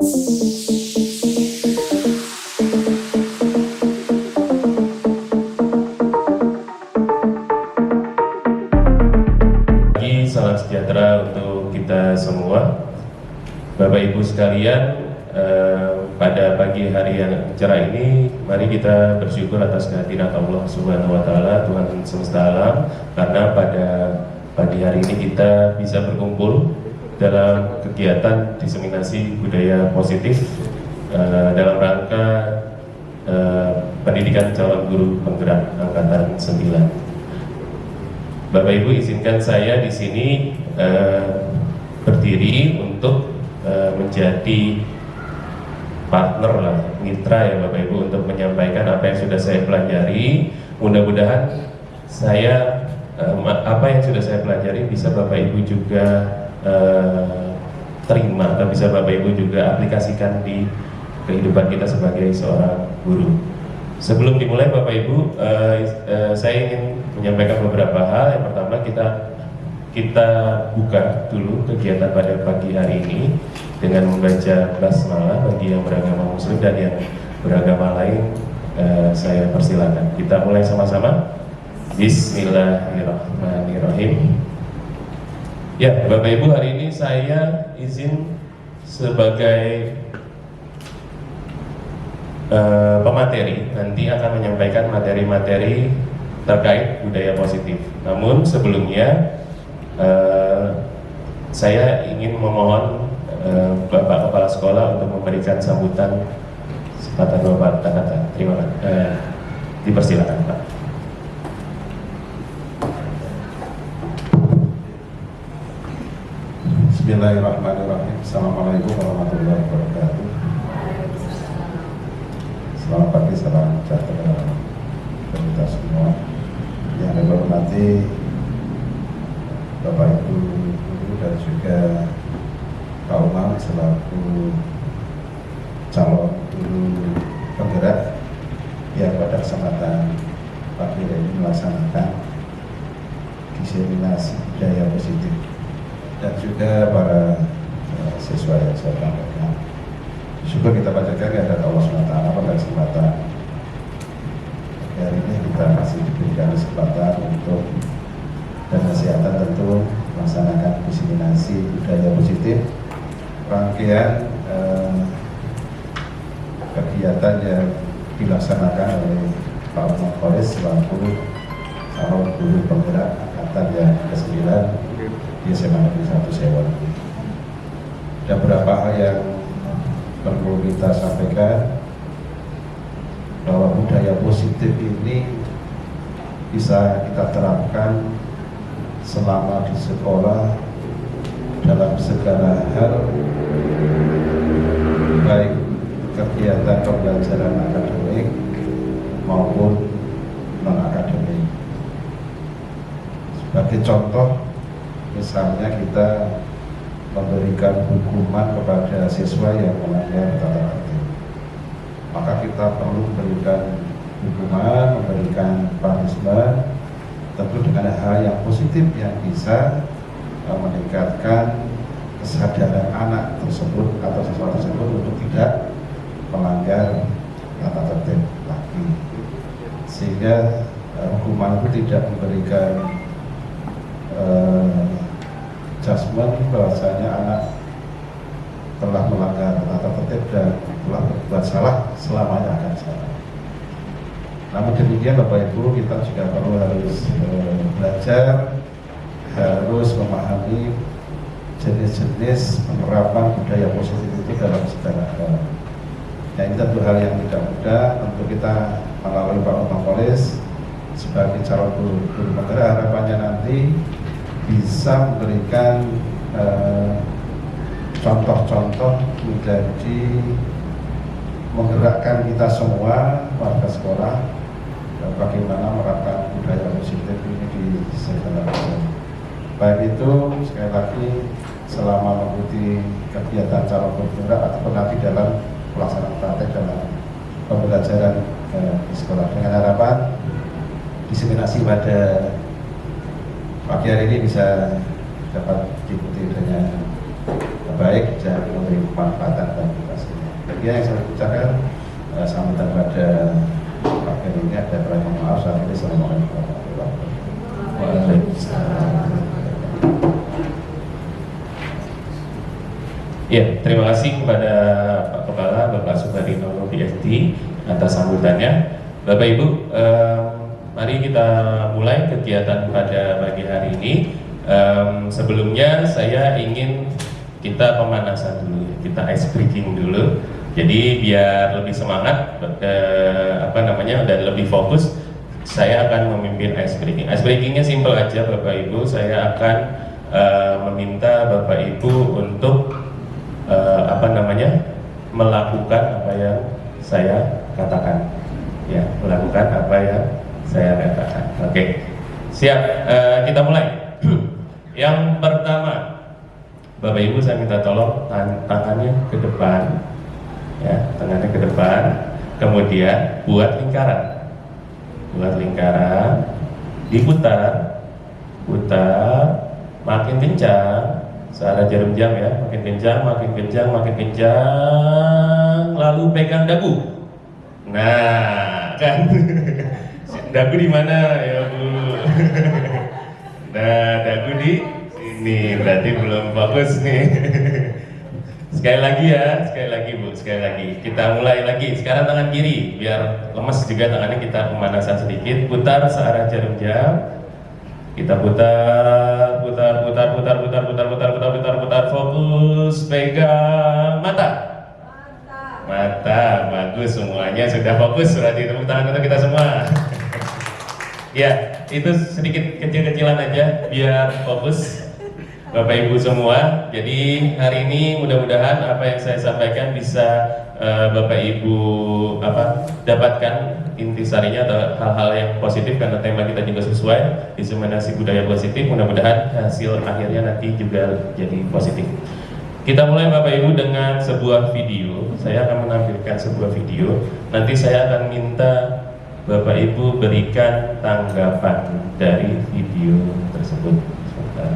Salam sejahtera untuk kita semua, Bapak Ibu sekalian. Pada pagi hari yang cerah ini, mari kita bersyukur atas kehadiran Allah Subhanahu Wa Taala, Tuhan semesta alam, karena pada pagi hari ini kita bisa berkumpul dalam kegiatan diseminasi budaya positif dalam rangka pendidikan calon guru penggerak angkatan 9. Bapak Ibu, izinkan saya di sini berdiri untuk menjadi partner lah, mitra ya Bapak Ibu, untuk menyampaikan apa yang sudah saya pelajari. Mudah-mudahan saya apa yang sudah saya pelajari bisa Bapak Ibu juga terima, atau bisa Bapak Ibu juga aplikasikan di kehidupan kita sebagai seorang guru. Sebelum dimulai Bapak Ibu, saya ingin menyampaikan beberapa hal. Yang pertama, kita buka dulu kegiatan pada pagi hari ini dengan membaca basmalah bagi yang beragama Muslim, dan yang beragama lain saya persilakan. Kita mulai sama-sama. Bismillahirrahmanirrahim. Ya Bapak Ibu, hari ini saya izin sebagai pemateri, nanti akan menyampaikan materi-materi terkait budaya positif. Namun sebelumnya saya ingin memohon Bapak Kepala Sekolah untuk memberikan sambutan sepatah dua kata. Terima kasih. Dipersilakan Pak. Bismillahirrahmanirrahim. Assalamualaikum warahmatullahi wabarakatuh. Selamat pagi, salam sejahtera untuk kita semua. Yang saya hormati Bapak Ibu guru dan juga Pak Umar selaku calon guru penggerak yang pada kesempatan pagi ini melaksanakan diseminasi budaya positif, dan juga para siswa yang saya banggakan. Syukur kita panjatkan kehadirat Allah SWT pada kesempatan hari ini kita masih diberikan kesempatan untuk dan kesehatan tentu melaksanakan diseminasi budaya positif, rangkaian kegiatan yang dilaksanakan oleh Pak Umar Kholis selaku calon guru penggerak angkatan yang ke-9 di SMA Negeri 1 Sewon. Ada beberapa hal yang perlu kita sampaikan, bahwa budaya positif ini bisa kita terapkan selama di sekolah dalam segala hal, baik kegiatan pembelajaran akademik maupun non-akademik. Sebagai contoh, misalnya kita memberikan hukuman kepada siswa yang melanggar tata tertib, maka kita perlu memberikan hukuman, memberikan punishment, tentu dengan hal yang positif yang bisa meningkatkan kesadaran anak tersebut atau siswa tersebut untuk tidak melanggar tata tertib lagi, sehingga hukuman itu tidak memberikan judgment bahwasanya anak telah melanggar tata tertib dan telah berbuat salah, selamanya akan salah. Namun demikian Bapak Ibu, kita juga perlu harus belajar, harus memahami jenis-jenis penerapan budaya positif itu dalam segala hal. Ya, ini tentu hal yang tidak mudah. Tentu kita melalui Pak Umar Kholis sebagai calon guru penggerak, harapannya nanti bisa memberikan contoh-contoh menjadi menggerakkan kita semua warga sekolah bagaimana menerapkan budaya positif ini di segala hal. Baik itu sekali lagi selama mengikuti kegiatan calon guru penggerak ataupun nanti dalam pelaksanaan praktek dalam pembelajaran di sekolah, dengan harapan diseminasi pada pagi hari ini bisa dapat diikuti dengan baik dan memberi kemanfaatan bagi pasien. Jadi yang saya ucapkan sambutan pada Pak Ken ini ada permohonan maaf saat ini. Assalamualaikum warahmatullahi wabarakatuh. Waalaikumsalam. Ya, terima kasih kepada Pak Kepala, Bapak Subarino PhD atas sambutannya. Bapak Ibu, mari kita mulai kegiatan pada pagi hari ini. Sebelumnya saya ingin kita pemanasan dulu, kita ice breaking dulu. Jadi biar lebih semangat, dan lebih fokus, saya akan memimpin ice breaking. Ice breakingnya simple aja, Bapak Ibu. Saya akan meminta Bapak Ibu untuk melakukan apa yang saya katakan. Ya, melakukan apa yang saya katakan. Oke, siap. Kita mulai. Yang pertama, Bapak Ibu saya minta tolong tangannya ke depan, ya, tangannya ke depan. Kemudian buat lingkaran, diputar, makin kencang, searah jarum jam ya, makin kencang, lalu pegang dagu. Nah, kan, dagu di mana ya Bu? Nah, dagu di sini, berarti belum fokus nih. Sekali lagi Bu, sekali lagi. Kita mulai lagi. Sekarang tangan kiri, biar lemes juga tangannya, kita pemanasan sedikit. Putar searah jarum jam. Kita putar, fokus, pegang mata, bagus, semuanya sudah fokus, berarti tepuk tangan untuk kita semua. Ya, itu sedikit kecil-kecilan aja, biar fokus Bapak Ibu semua. Jadi hari ini mudah-mudahan apa yang saya sampaikan bisa Bapak Ibu dapatkan intisarinya atau hal-hal yang positif, karena tema kita juga sesuai, diseminasi budaya positif. Mudah-mudahan hasil akhirnya nanti juga jadi positif. Kita mulai Bapak Ibu dengan sebuah video. Saya akan menampilkan sebuah video. Nanti saya akan minta Bapak Ibu berikan tanggapan dari video tersebut. Sebentar.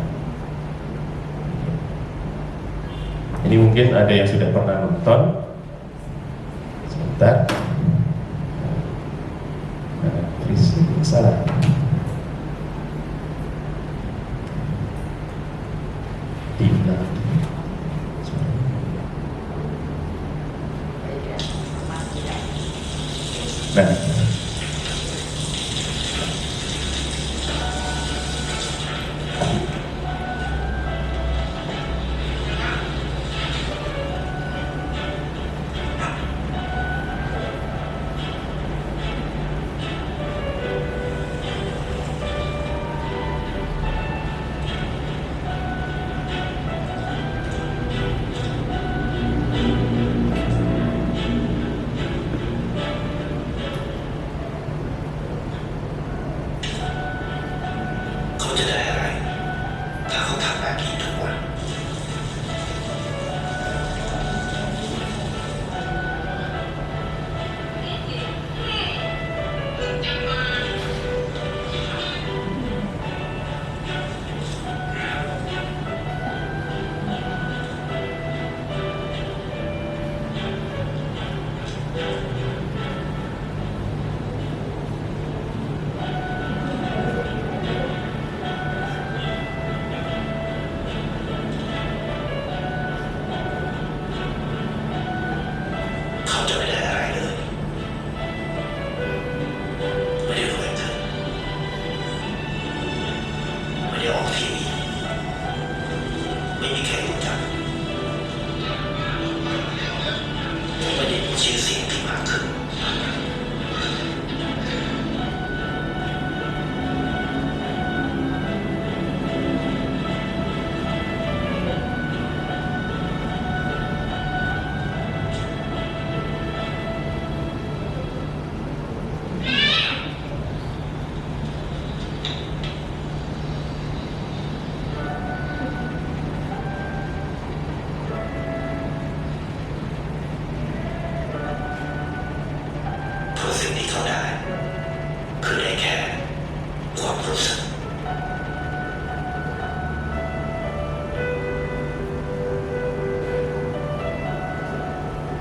Ini mungkin ada yang sudah pernah nonton. Sebentar. Salah. Nah,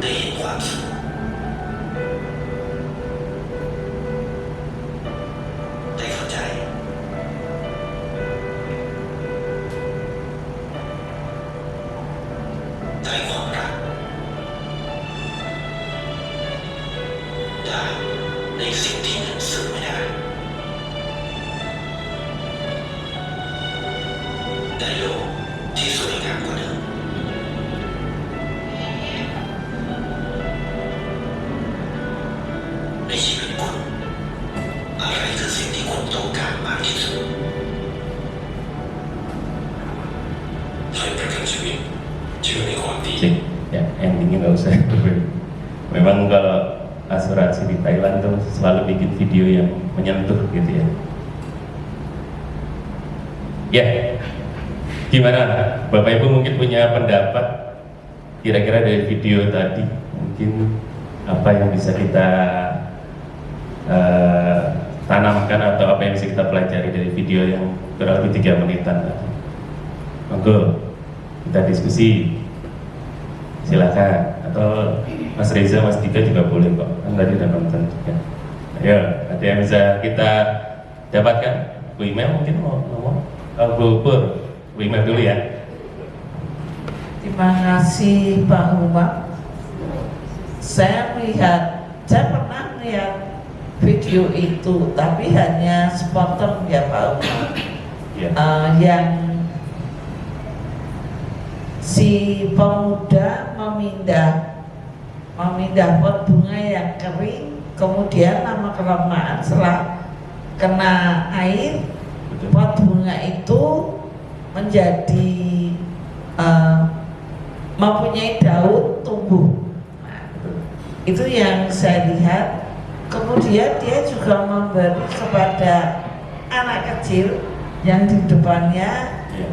ได้เห็นความสุขได้เข้าใจได้ความรักได้ในสิ่งที่เงินซื้อไม่ได้ได้โลกที่สวยงามกว่าเดิมในชีวิตคุณอะไรคือสิ่งที่คุณต้องการมากที่สุดให้ประกันชีวิตเชื่อในความดี Cik, ya endingnya nggak usah. Memang kalau asuransi di Thailand tuh selalu bikin video yang menyentuh gitu ya. Ya, gimana Bapak Ibu mungkin punya pendapat kira-kira dari video tadi, mungkin apa yang bisa kita tanamkan atau apa yang bisa kita pelajari dari video yang kurang lebih 3 menitan tadi. Monggo kita diskusi, silakan, atau Mas Reza, Mas Dika juga boleh kok, kan tadi udah nonton juga. Ayo, ada yang bisa kita dapatkan? Bu Email mungkin mau ngomong? Bu Pur, Bu Email dulu ya. Terima kasih Pak Umar. Saya pernah melihat video itu, tapi hanya sepotong ya Pak Umar. Ya. Yang si pemuda memindah pot bunga yang kering, kemudian lama-kelamaan setelah kena air, Betul. pot bunga itu menjadi mempunyai daun tumbuh. Nah, itu yang saya lihat. Kemudian dia juga memberi kepada anak kecil yang di depannya Ya.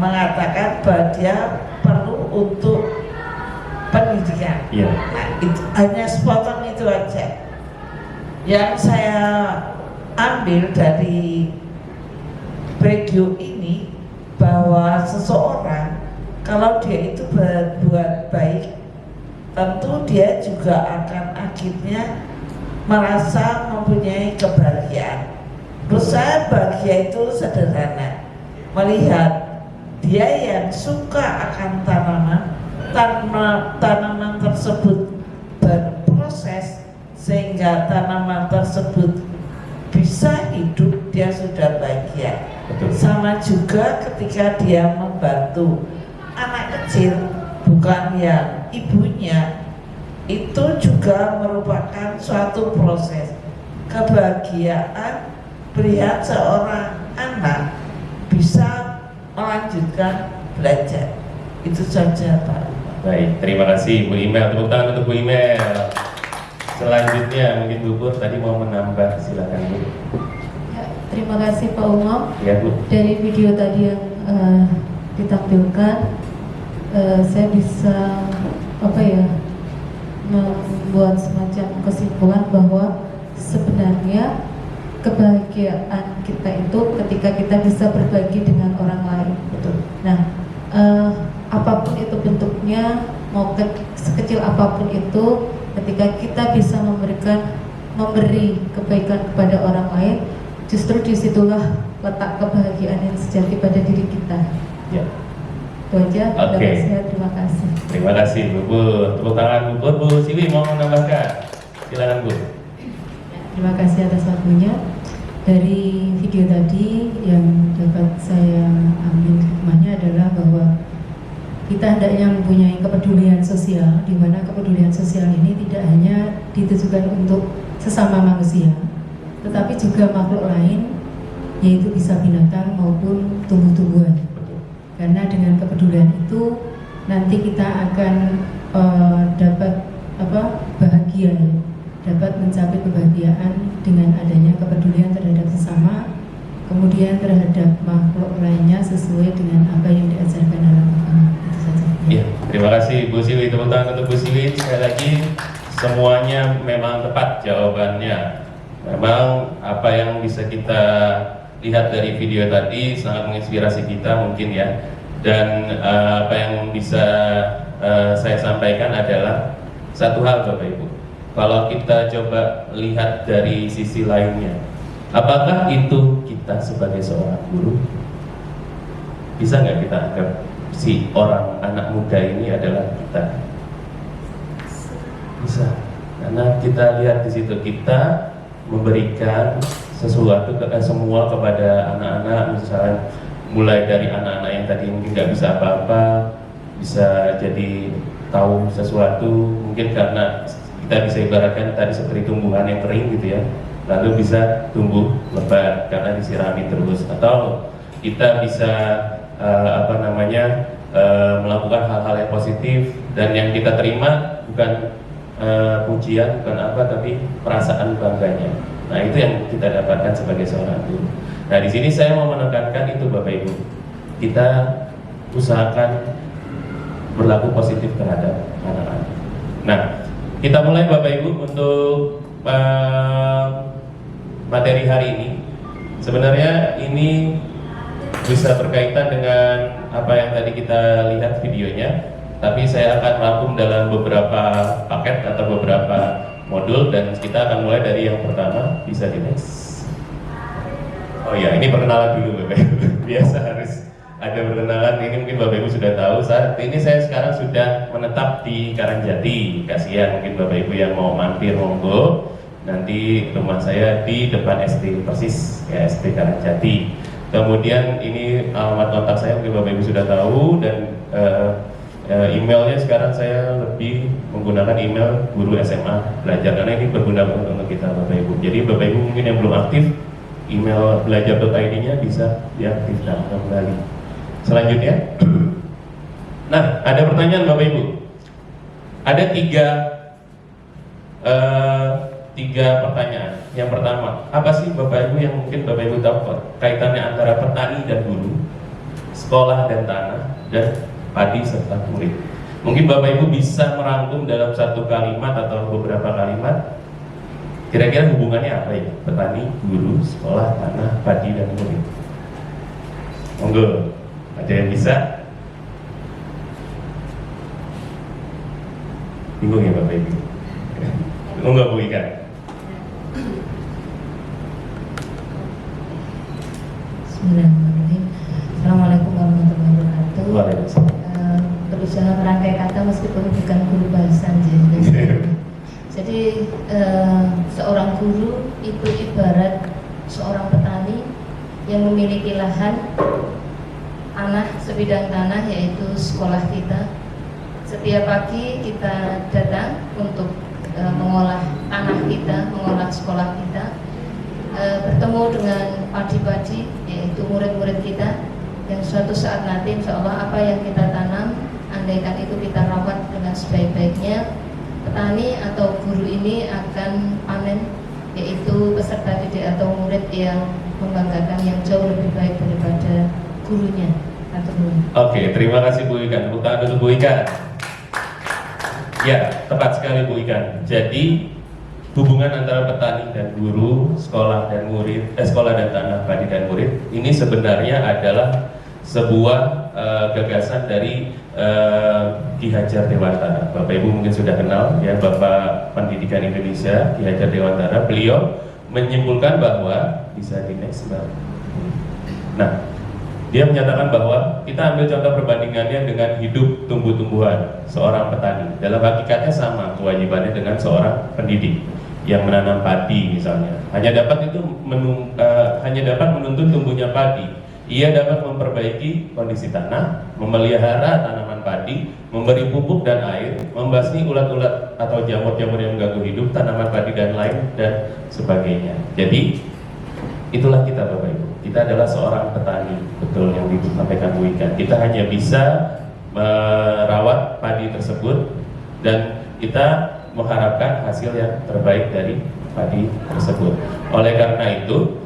mengatakan bahwa dia perlu untuk pendidikan. Iya. Nah, itu hanya sepotong itu aja. Yang saya ambil dari video ini bahwa seseorang kalau dia itu berbuat baik, tentu dia juga akan akhirnya merasa mempunyai kebahagiaan. Menurut saya bahagia itu sederhana, melihat dia yang suka akan tanaman tersebut berproses sehingga tanaman tersebut bisa hidup, dia sudah bahagia. Betul. Sama juga ketika dia membantu anak kecil, bukan yang ibunya, itu juga merupakan suatu proses kebahagiaan melihat seorang anak bisa melanjutkan belajar. Itu saja Pak. Baik, terima kasih Bu Email. Tepuk tangan untuk Bu Email. Selanjutnya mungkin Bu Pur tadi mau menambah, silakan Bu. Ya, terima kasih Pak Umam. Ya Bu. Dari video tadi yang ditampilkan, saya bisa membuat semacam kesimpulan bahwa sebenarnya kebahagiaan kita itu ketika kita bisa berbagi dengan orang lain. Betul. Nah, apapun itu bentuknya, mau sekecil apapun itu, ketika kita bisa memberi kebaikan kepada orang lain, justru disitulah letak kebahagiaan yang sejati pada diri kita. Ya. Itu aja. Oke. Terima kasih. Terima kasih Bu Pur. Tepuk tangan Bu Pur. Bu Siwi mau menambahkan? Silakan Bu. Terima kasih atas waktunya. Dari video tadi yang dapat saya ambil hikmahnya adalah bahwa kita hendaknya mempunyai kepedulian sosial, di mana kepedulian sosial ini tidak hanya ditujukan untuk sesama manusia, tetapi juga makhluk lain, yaitu bisa binatang maupun tumbuh-tumbuhan. Karena dengan kepedulian itu nanti kita akan dapat bahagia, ya, dapat mencapai kebahagiaan dengan adanya kepedulian terhadap sesama, kemudian terhadap makhluk lainnya sesuai dengan apa yang diajarkan dalam agama. Itu saja. Ya, terima kasih Bu Siwi. Tepuk tangan untuk Bu Siwi. Sekali lagi semuanya memang tepat jawabannya. Memang apa yang bisa kita lihat dari video tadi sangat menginspirasi kita mungkin ya. Dan apa yang bisa saya sampaikan adalah satu hal Bapak Ibu. Kalau kita coba lihat dari sisi lainnya, apakah itu kita sebagai seorang guru? Bisa nggak kita anggap si orang anak muda ini adalah kita? Bisa, karena kita lihat di situ kita memberikan sesuatu semua kepada anak-anak, misalnya mulai dari anak-anak yang tadi mungkin nggak bisa apa-apa, bisa jadi tahu sesuatu, mungkin karena kita bisa ibaratkan tadi seperti tumbuhan yang kering gitu ya, lalu bisa tumbuh lebat karena disirami terus, atau kita bisa melakukan hal-hal yang positif dan yang kita terima bukan pujian, bukan apa, tapi perasaan bangganya. Nah, itu yang kita dapatkan sebagai seorang guru. Nah, di sini saya mau menekankan itu Bapak Ibu. Kita usahakan berlaku positif terhadap anak-anak. Nah, kita mulai Bapak Ibu untuk materi hari ini. Sebenarnya ini bisa berkaitan dengan apa yang tadi kita lihat videonya, tapi saya akan rangkum dalam beberapa paket atau beberapa modul, dan kita akan mulai dari yang pertama. Bisa di next. Oh ya, ini perkenalan dulu Bapak Ibu. Biasa harus ada perkenalan. Ini mungkin Bapak Ibu sudah tahu, saat ini saya sekarang sudah menetap di Karangjati. Kasihan mungkin Bapak Ibu yang mau mampir, monggo. Nanti rumah saya di depan SD persis, ya, SD Karangjati. Kemudian ini alamat kontak saya mungkin Bapak Ibu sudah tahu, dan emailnya sekarang saya lebih menggunakan email guru SMA belajar, karena ini berguna untuk kita Bapak Ibu. Jadi Bapak Ibu mungkin yang belum aktif email belajar.id-nya bisa diaktifkan kembali. Selanjutnya, nah ada pertanyaan Bapak Ibu. Ada tiga pertanyaan. Yang pertama, apa sih Bapak Ibu yang mungkin Bapak Ibu tahu kaitannya antara petani dan guru, sekolah dan tanah, dan padi serta murid? Mungkin Bapak Ibu bisa merangkum dalam satu kalimat atau beberapa kalimat. Kira-kira hubungannya apa ya? Petani, guru, sekolah, tanah, padi, dan murid. Monggo, ada yang bisa? Bingung ya Bapak Ibu? Monggo Bu Ika. Bismillahirrahmanirrahim. Assalamualaikum warahmatullahi wabarakatuh. Waalaikumsalam. Berusaha merangkai kata meskipun bukan guru bahasa. Jadi seorang guru itu ibarat seorang petani yang memiliki lahan tanah, sebidang tanah, yaitu sekolah kita. Setiap pagi kita datang untuk mengolah tanah kita, mengolah sekolah kita, bertemu dengan padi-padi, yaitu murid-murid kita, yang suatu saat nanti insya Allah apa yang kita tanam, andaikan itu kita rawat dengan sebaik-baiknya, petani atau guru ini akan panen, yaitu peserta didik atau murid yang membanggakan, yang jauh lebih baik daripada gurunya. Oke, terima kasih Bu Ika. Tepuk tangan untuk Bu Ika. Ya, tepat sekali Bu Ika. Jadi hubungan antara petani dan guru, sekolah dan murid, sekolah dan tanah, padi dan murid, ini sebenarnya adalah sebuah gagasan dari Ki Hajar Dewantara. Bapak Ibu mungkin sudah kenal ya, Bapak Pendidikan Indonesia Ki Hajar Dewantara. Beliau menyimpulkan bahwa, bisa di next Mbak. Nah, dia menyatakan bahwa kita ambil contoh perbandingannya dengan hidup tumbuh-tumbuhan seorang petani. Dalam hakikatnya sama kewajibannya dengan seorang pendidik yang menanam padi misalnya. Hanya dapat menuntun tumbuhnya padi. Ia dapat memperbaiki kondisi tanah, memelihara tanaman padi, memberi pupuk dan air, membasmi ulat-ulat atau jamur-jamur yang mengganggu hidup tanaman padi dan lain dan sebagainya. Jadi itulah kita Bapak Ibu. Kita adalah seorang petani, betul yang disampaikan Bu Ika. Kita hanya bisa merawat padi tersebut dan kita mengharapkan hasil yang terbaik dari padi tersebut. Oleh karena itu,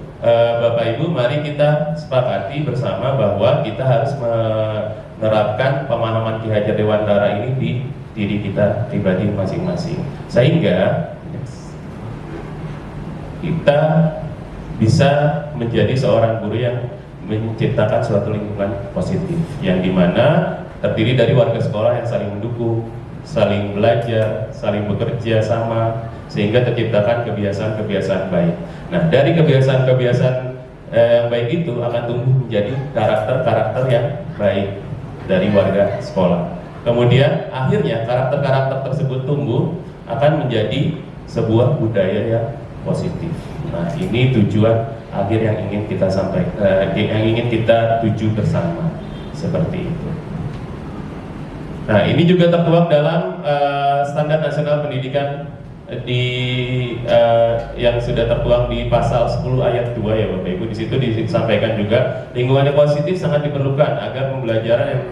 Bapak Ibu, mari kita sepakati bersama bahwa kita harus menerapkan pemahaman Ki Hajar Dewantara ini di diri kita pribadi masing-masing, sehingga kita bisa menjadi seorang guru yang menciptakan suatu lingkungan positif, yang dimana terdiri dari warga sekolah yang saling mendukung, saling belajar, saling bekerja sama, sehingga terciptakan kebiasaan-kebiasaan baik. Nah, dari kebiasaan-kebiasaan yang baik itu akan tumbuh menjadi karakter-karakter yang baik dari warga sekolah. Kemudian akhirnya karakter-karakter tersebut tumbuh akan menjadi sebuah budaya yang positif. Nah, ini tujuan akhir yang ingin kita sampaikan, yang ingin kita tuju bersama, seperti itu. Nah, ini juga tertuang dalam Standar Nasional Pendidikan yang sudah tertuang di pasal 10 ayat 2 ya Bapak Ibu. Di situ disampaikan juga lingkungan yang positif sangat diperlukan agar pembelajaran yang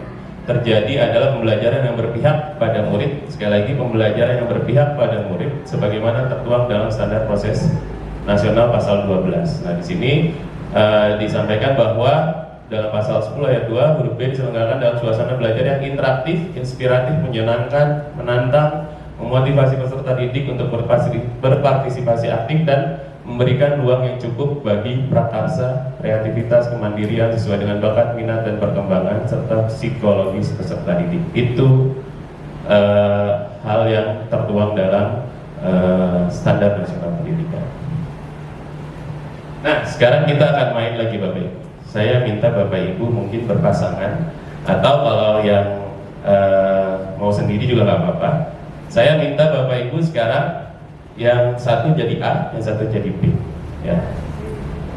terjadi adalah pembelajaran yang berpihak pada murid. Sekali lagi, pembelajaran yang berpihak pada murid sebagaimana tertuang dalam Standar Proses Nasional pasal 12. Nah, di sini disampaikan bahwa dalam pasal 10 ayat 2 huruf B diselenggarakan dalam suasana belajar yang interaktif, inspiratif, menyenangkan, menantang, memotivasi peserta didik untuk berpartisipasi aktif dan memberikan ruang yang cukup bagi prakarsa, kreativitas, kemandirian sesuai dengan bakat, minat, dan perkembangan serta psikologis peserta didik. Itu hal yang tertuang dalam Standar Nasional Pendidikan. Nah, sekarang kita akan main lagi Bapak Ibu. Saya minta Bapak Ibu mungkin berpasangan, atau kalau yang mau sendiri juga nggak apa-apa. Saya minta Bapak Ibu sekarang yang satu jadi A, yang satu jadi B, ya.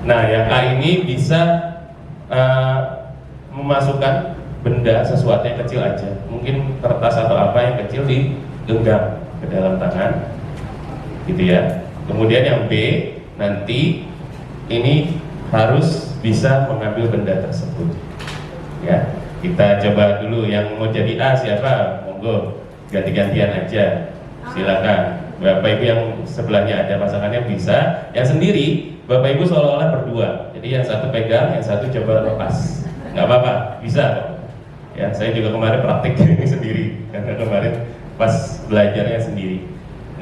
Nah, yang A ini bisa memasukkan benda, sesuatu yang kecil aja, mungkin kertas atau apa yang kecil, digenggam ke dalam tangan, gitu ya. Kemudian yang B nanti ini harus bisa mengambil benda tersebut, ya. Kita coba dulu yang mau jadi A siapa? Monggo, ganti-gantian aja, silakan. Bapak Ibu yang sebelahnya ada pasangannya bisa, yang sendiri Bapak Ibu seolah-olah berdua. Jadi yang satu pegang, yang satu coba lepas. Nggak apa-apa, bisa. Ya, saya juga kemarin praktik ini sendiri, karena kemarin pas belajarnya sendiri.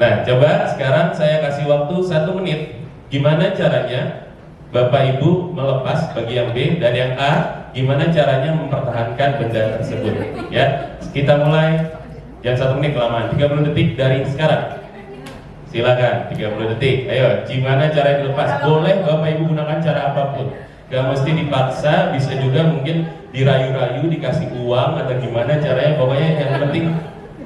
Nah, coba sekarang saya kasih waktu 1 menit. Gimana caranya Bapak Ibu melepas bagi yang B, dan yang A gimana caranya mempertahankan benda tersebut? Ya, kita mulai. Yang 1 menit kelamaan, 30 detik dari sekarang. Silakan, 30 detik. Ayo, gimana cara dilepas? Boleh Bapak Ibu gunakan cara apapun. Gak mesti dipaksa, bisa juga mungkin dirayu-rayu, dikasih uang atau gimana caranya. Pokoknya yang penting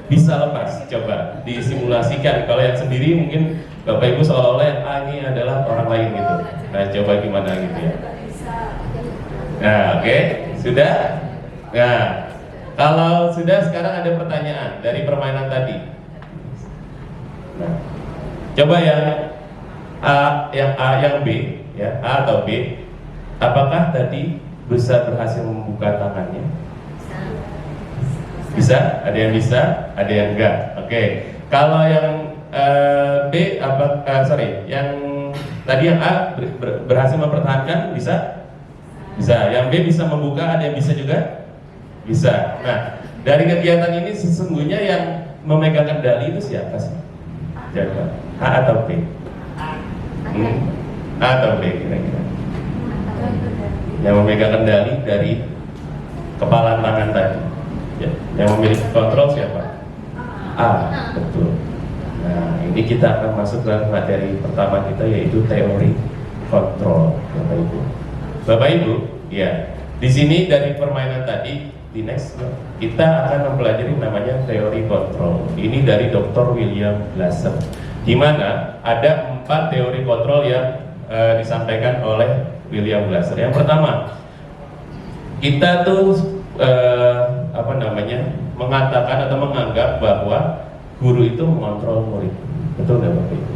bisa lepas. Coba disimulasikan. Kalau yang sendiri mungkin Bapak Ibu seolah-olah yang A ini adalah orang lain gitu. Nah, coba gimana gitu ya. Nah, oke, sudah. Nah, kalau sudah, sekarang ada pertanyaan dari permainan tadi. Nah, coba yang A, yang B, ya, A atau B, apakah tadi bisa berhasil membuka tangannya? Bisa? Ada yang bisa, ada yang enggak. Oke. Kalau yang B, yang tadi yang A berhasil mempertahankan, bisa? Bisa. Yang B bisa membuka, ada yang bisa juga? Bisa. Nah, dari kegiatan ini sesungguhnya yang memegang kendali itu siapa sih? Jawab. A atau B? A atau B kira-kira? Yang memegang kendali dari kepalan tangan tadi. Ya. Yang memiliki kontrol siapa? A. Betul. Nah, ini kita akan masuk ke materi pertama kita, yaitu teori kontrol, Bapak Ibu. Bapak Ibu, ya. Di sini dari permainan tadi, di next kita akan mempelajari namanya teori kontrol. Ini dari Dr. William Glasser, di mana ada 4 teori kontrol yang disampaikan oleh William Glasser. Yang pertama, kita tuh mengatakan atau menganggap bahwa guru itu mengontrol murid. Betul nggak Bapak Ibu?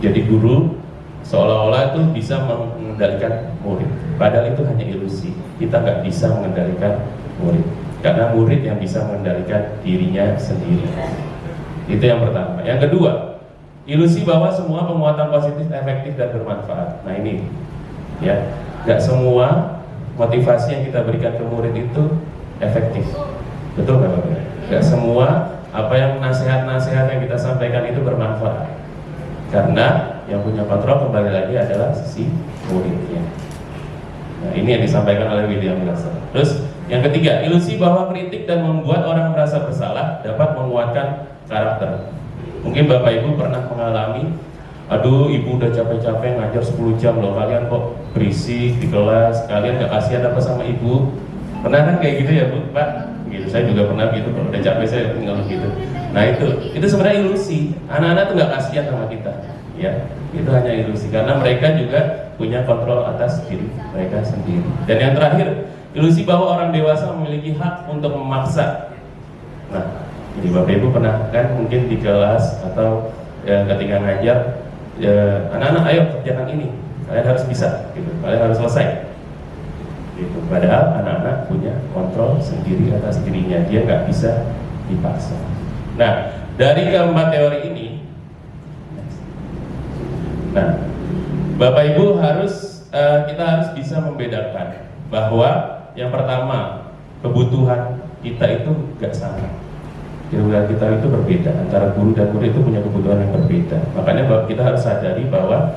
Jadi guru seolah-olah itu bisa mengendalikan murid, padahal itu hanya ilusi. Kita nggak bisa mengendalikan murid, karena murid yang bisa mengendalikan dirinya sendiri. Itu yang pertama. Yang kedua, ilusi bahwa semua penguatan positif efektif dan bermanfaat. Nah ini, ya, nggak semua motivasi yang kita berikan ke murid itu efektif. Betul nggak Bapak? Nggak semua apa yang nasihat-nasihat yang kita sampaikan itu bermanfaat, karena yang punya kontrol kembali lagi adalah sisi muridnya. Nah ini yang disampaikan oleh William Glasser. Terus Yang ketiga, ilusi bahwa kritik dan membuat orang merasa bersalah dapat menguatkan karakter. Mungkin Bapak Ibu pernah mengalami, aduh ibu udah capek-capek ngajar 10 jam loh, kalian kok berisik di kelas, kalian gak kasihan apa sama ibu? Pernah kan kayak gitu ya Bu, Pak? Gitu, saya juga pernah gitu, kalau udah capek saya tinggal gitu. Nah itu sebenarnya ilusi, anak-anak tuh gak kasihan sama kita, ya. Itu hanya ilusi, karena mereka juga punya kontrol atas diri mereka sendiri. Dan yang terakhir, ilusi bahwa orang dewasa memiliki hak untuk memaksa. Nah, jadi Bapak Ibu pernah kan mungkin di kelas atau ketika ngajar, anak-anak ayo kerjakan ini, kalian harus bisa, gitu. Kalian harus selesai. Gitu. Padahal anak-anak punya kontrol sendiri atas dirinya, dia nggak bisa dipaksa. Nah, dari keempat teori ini, nah, Bapak Ibu kita harus bisa membedakan bahwa yang pertama, kebutuhan kita itu nggak sama. Kebutuhan kita itu berbeda, antara guru dan murid itu punya kebutuhan yang berbeda. Makanya kita harus sadari bahwa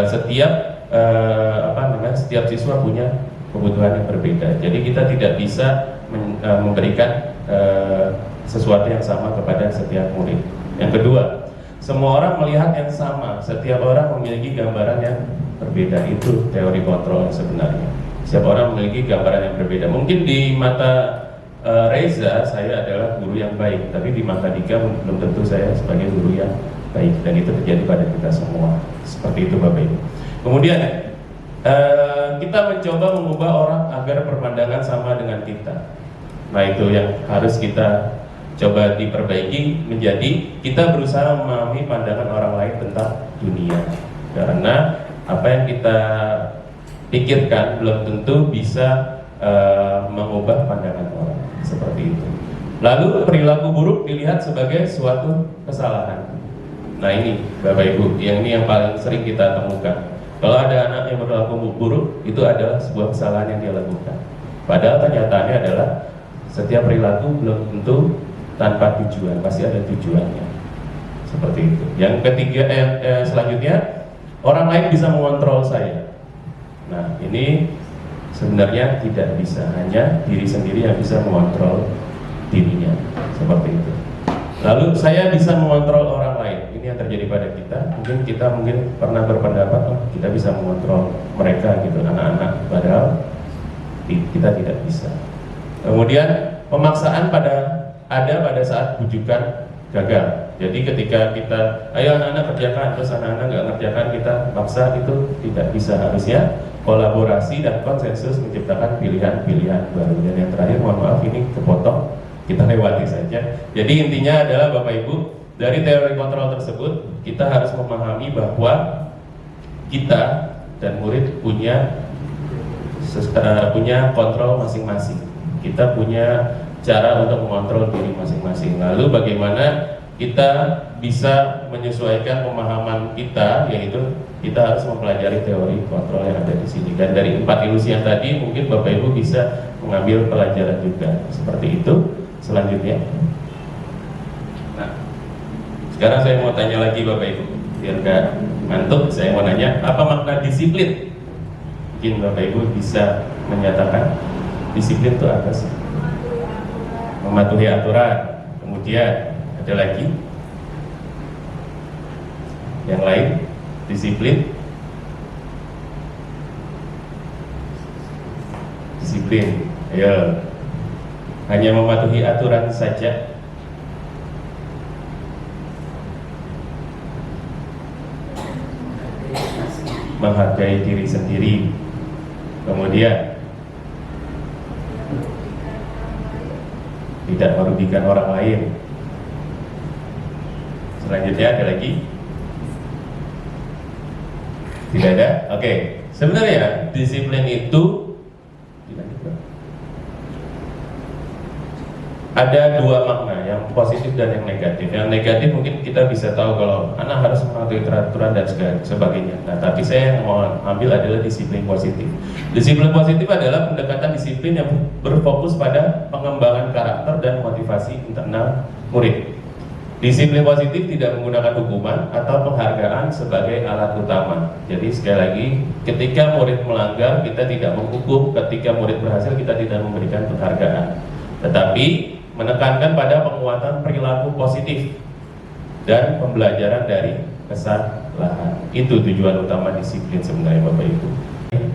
setiap siswa punya kebutuhan yang berbeda. Jadi kita tidak bisa memberikan sesuatu yang sama kepada setiap murid. Yang kedua, semua orang melihat yang sama, setiap orang memiliki gambaran yang berbeda. Itu teori kontrol sebenarnya. Setiap orang memiliki gambaran yang berbeda. Mungkin di mata Reza, saya adalah guru yang baik, tapi di mata Dika belum tentu saya sebagai guru yang baik. Dan itu terjadi pada kita semua. Seperti itu Bapak Ibu. Kemudian kita mencoba mengubah orang agar berpandangan sama dengan kita. Nah itu yang harus kita coba diperbaiki, menjadi kita berusaha memahami pandangan orang lain tentang dunia. Karena apa yang kita pikirkan belum tentu bisa mengubah pandangan orang, seperti itu. Lalu perilaku buruk dilihat sebagai suatu kesalahan. Nah ini Bapak Ibu, ini yang paling sering kita temukan. Kalau ada anak yang berlaku buruk, itu adalah sebuah kesalahan yang dia lakukan. Padahal kenyataannya adalah setiap perilaku belum tentu tanpa tujuan, pasti ada tujuannya. Seperti itu. Yang ketiga, selanjutnya, orang lain bisa mengontrol saya. Nah ini sebenarnya tidak bisa, hanya diri sendiri yang bisa mengontrol dirinya, seperti itu. Lalu saya bisa mengontrol orang lain. Ini yang terjadi pada kita. Kita pernah berpendapat, oh kita bisa mengontrol mereka gitu, anak-anak. Padahal kita tidak bisa. Kemudian pemaksaan pada saat bujukan gagal. Jadi ketika kita, ayo anak-anak kerjakan, terus anak-anak nggak ngerjakan, kita paksa, itu tidak bisa. Harusnya kolaborasi dan konsensus menciptakan pilihan-pilihan baru. Dan yang terakhir, mohon maaf ini kepotong, kita lewati saja. Jadi intinya adalah Bapak Ibu, dari teori kontrol tersebut kita harus memahami bahwa kita dan murid punya kontrol masing-masing. Kita punya cara untuk mengontrol diri masing-masing. Lalu bagaimana kita bisa menyesuaikan pemahaman kita, yaitu kita harus mempelajari teori kontrol yang ada di sini. Dan dari 4 ilusi yang tadi mungkin Bapak Ibu bisa mengambil pelajaran juga. Seperti itu. Selanjutnya, nah, sekarang saya mau tanya lagi Bapak Ibu, biar gak ngantuk. Saya mau nanya, apa makna disiplin? Mungkin Bapak Ibu bisa menyatakan disiplin itu apa sih? Mematuhi aturan. Kemudian ada lagi yang lain, disiplin ayo, hanya mematuhi aturan saja. Menghargai diri sendiri. Kemudian tidak merugikan orang lain. Selanjutnya ada lagi? Tidak ada? Oke. Sebenarnya disiplin itu ada 2 makna, yang positif dan yang negatif. Yang negatif mungkin kita bisa tahu kalau anak harus mematuhi peraturan dan sebagainya. Nah, tapi saya yang mau ambil adalah disiplin positif. Disiplin positif adalah pendekatan disiplin yang berfokus pada pengembangan karakter dan motivasi internal murid. Disiplin positif tidak menggunakan hukuman atau penghargaan sebagai alat utama. Jadi sekali lagi, ketika murid melanggar kita tidak menghukum, ketika murid berhasil kita tidak memberikan penghargaan. Tetapi menekankan pada penguatan perilaku positif dan pembelajaran dari kesalahan. Itu tujuan utama disiplin sebenarnya Bapak Ibu.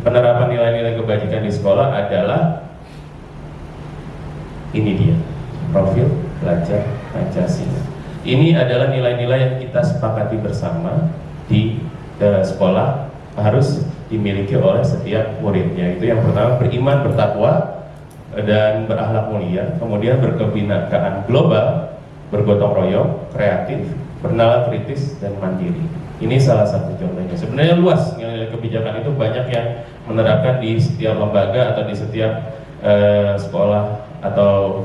Penerapan nilai-nilai kebajikan di sekolah adalah ini dia, profil pelajar Pancasila. Ini adalah nilai-nilai yang kita sepakati bersama di sekolah harus dimiliki oleh setiap muridnya. Itu yang pertama, beriman, bertakwa, dan berakhlak mulia. Kemudian berkebinekaan global, bergotong royong, kreatif, bernalar kritis, dan mandiri. Ini salah satu contohnya. Sebenarnya luas, nilai kebijakan itu banyak yang menerapkan di setiap lembaga atau di setiap sekolah atau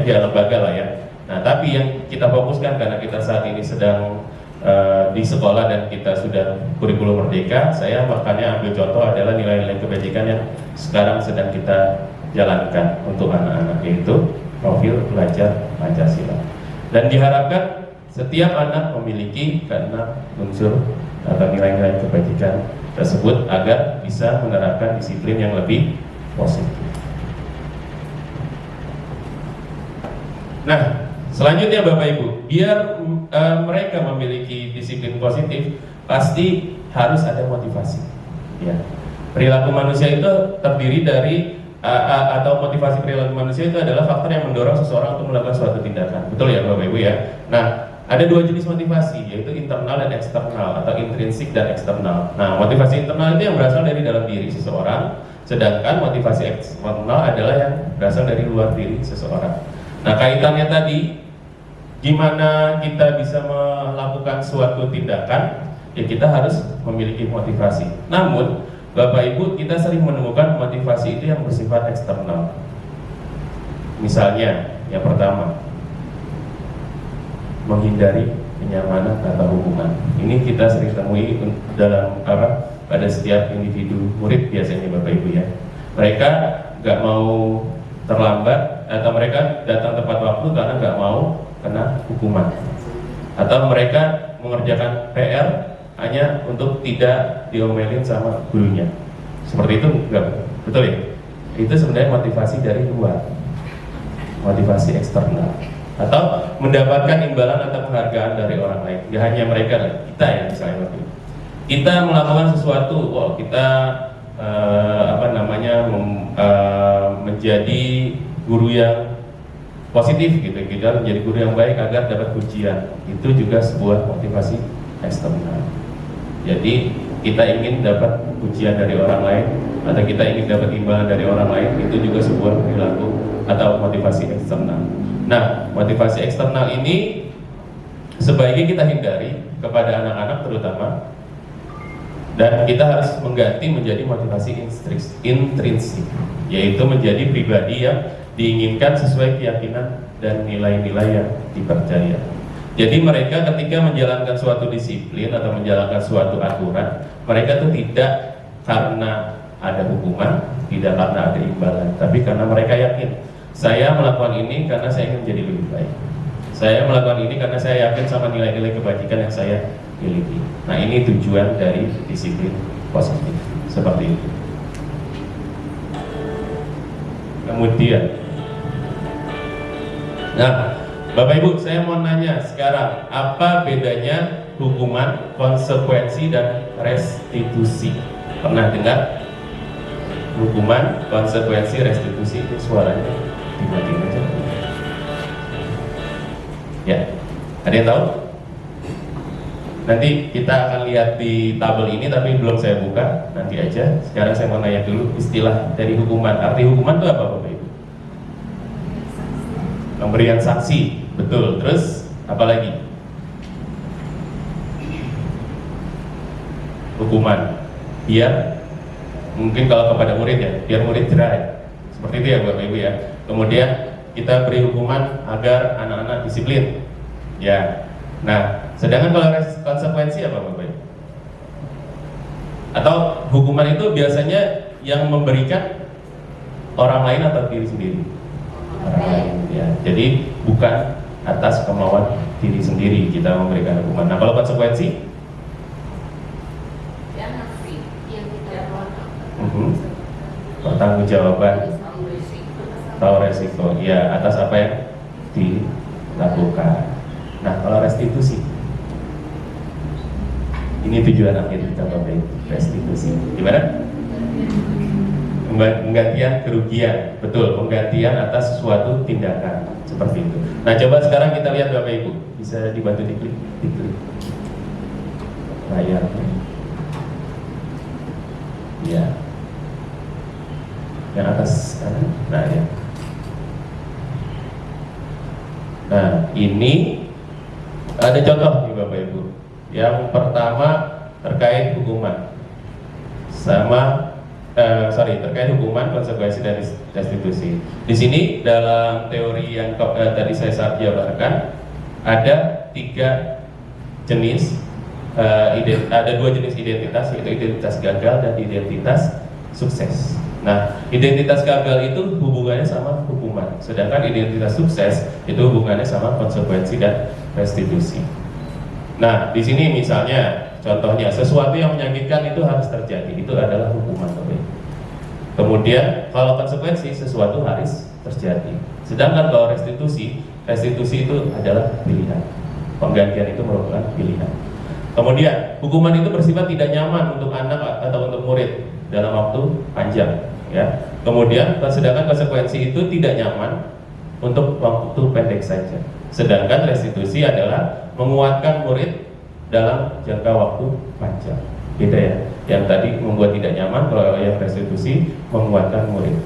ya lembaga lah ya. Nah, tapi yang kita fokuskan karena kita saat ini sedang di sekolah dan kita sudah kurikulum merdeka, saya makanya ambil contoh adalah nilai-nilai kebajikan yang sekarang sedang kita jalankan untuk anak-anak, yaitu profil pelajar Pancasila. Dan diharapkan setiap anak memiliki keenam unsur atau nilai-nilai kebajikan tersebut agar bisa menerapkan disiplin yang lebih positif. Nah, selanjutnya Bapak Ibu, biar mereka memiliki disiplin positif, pasti harus ada motivasi. Ya. Perilaku manusia itu terdiri dari atau motivasi perilaku manusia itu adalah faktor yang mendorong seseorang untuk melakukan suatu tindakan. Betul ya Bapak Ibu ya. Nah, ada dua jenis motivasi, yaitu internal dan eksternal atau intrinsik dan eksternal. Nah, motivasi internal itu yang berasal dari dalam diri seseorang, sedangkan motivasi eksternal adalah yang berasal dari luar diri seseorang. Nah, kaitannya tadi, gimana kita bisa melakukan suatu tindakan, ya kita harus memiliki motivasi. Namun, Bapak Ibu, kita sering menemukan motivasi itu yang bersifat eksternal. Misalnya, yang pertama, menghindari kenyamanan atau hukuman. Ini kita sering temui dalam pada setiap individu murid biasanya Bapak Ibu ya. Mereka nggak mau terlambat atau mereka datang tepat waktu karena nggak mau kena hukuman, atau mereka mengerjakan PR hanya untuk tidak diomelin sama gurunya. Seperti itu enggak betul ya? Itu sebenarnya motivasi dari luar, motivasi eksternal, atau mendapatkan imbalan atau penghargaan dari orang lain. Tidak hanya mereka, kita ya misalnya kita melakukan sesuatu, kita menjadi guru yang positif gitu, kita menjadi guru yang baik agar dapat pujian. Itu juga sebuah motivasi eksternal. Jadi kita ingin dapat pujian dari orang lain atau kita ingin dapat imbalan dari orang lain, itu juga sebuah perilaku atau motivasi eksternal. Nah, motivasi eksternal ini sebaiknya kita hindari kepada anak-anak terutama, dan kita harus mengganti menjadi motivasi intrinsik, yaitu menjadi pribadi yang diinginkan sesuai keyakinan dan nilai-nilai yang dipercaya. Jadi mereka ketika menjalankan suatu disiplin atau menjalankan suatu aturan, mereka itu tidak karena ada hukuman, tidak karena ada imbalan, tapi karena mereka yakin, saya melakukan ini karena saya ingin menjadi lebih baik. Saya melakukan ini karena saya yakin sama nilai-nilai kebajikan yang saya miliki. Nah, ini tujuan dari disiplin positif seperti itu. Kemudian, nah, Bapak Ibu, saya mau nanya sekarang, apa bedanya hukuman, konsekuensi, dan restitusi? Pernah dengar? Hukuman, konsekuensi, restitusi, itu suaranya dimatiin aja. Ya, ada yang tahu? Nanti kita akan lihat di tabel ini, tapi belum saya buka, nanti aja. Sekarang saya mau nanya dulu istilah dari hukuman. Arti hukuman itu apa Bapak Ibu? Pemberian saksi. Betul, terus apa lagi? Hukuman biar, mungkin kalau kepada murid ya, biar murid cerai. Seperti itu ya Bapak Ibu ya. Kemudian kita beri hukuman agar anak-anak disiplin. Ya. Nah, sedangkan kalau konsekuensi apa Bapak Ibu? Atau hukuman itu biasanya yang memberikan orang lain atau diri sendiri? Orang lain ya. Jadi bukan atas kemauan diri sendiri kita memberikan hukuman. Nah, kalau konsekuensi, pertanggungjawaban atau resiko, ya atas apa yang dilakukan. Nah, kalau restitusi, ini tujuan akhir kita Bapak Ibu, restitusi. Gimana? Penggantian kerugian, betul, penggantian atas suatu tindakan seperti itu. Nah, coba sekarang kita lihat Bapak Ibu, bisa dibantu diklik layarnya. Ya, yang atas kanan, nah ya. Nah, ini ada contoh nih Bapak Ibu. Yang pertama terkait hukuman terkait hukuman, konsekuensi dan restitusi. Di sini dalam teori yang tadi saya jabarkan ada 3 jenis, ada 2 jenis identitas, yaitu identitas gagal dan identitas sukses. Nah, identitas gagal itu hubungannya sama hukuman, sedangkan identitas sukses itu hubungannya sama konsekuensi dan restitusi. Nah, di sini misalnya contohnya sesuatu yang menyakitkan itu harus terjadi, itu adalah hukuman. Kemudian kalau konsekuensi sesuatu harus terjadi. Sedangkan kalau restitusi itu adalah pilihan. Penggantian itu merupakan pilihan. Kemudian hukuman itu bersifat tidak nyaman untuk anak atau untuk murid dalam waktu panjang, ya. Kemudian sedangkan konsekuensi itu tidak nyaman untuk waktu pendek saja. Sedangkan restitusi adalah menguatkan murid dalam jangka waktu panjang. Beda ya. Yang tadi membuat tidak nyaman, kalau yang restitusi menguatkan murid.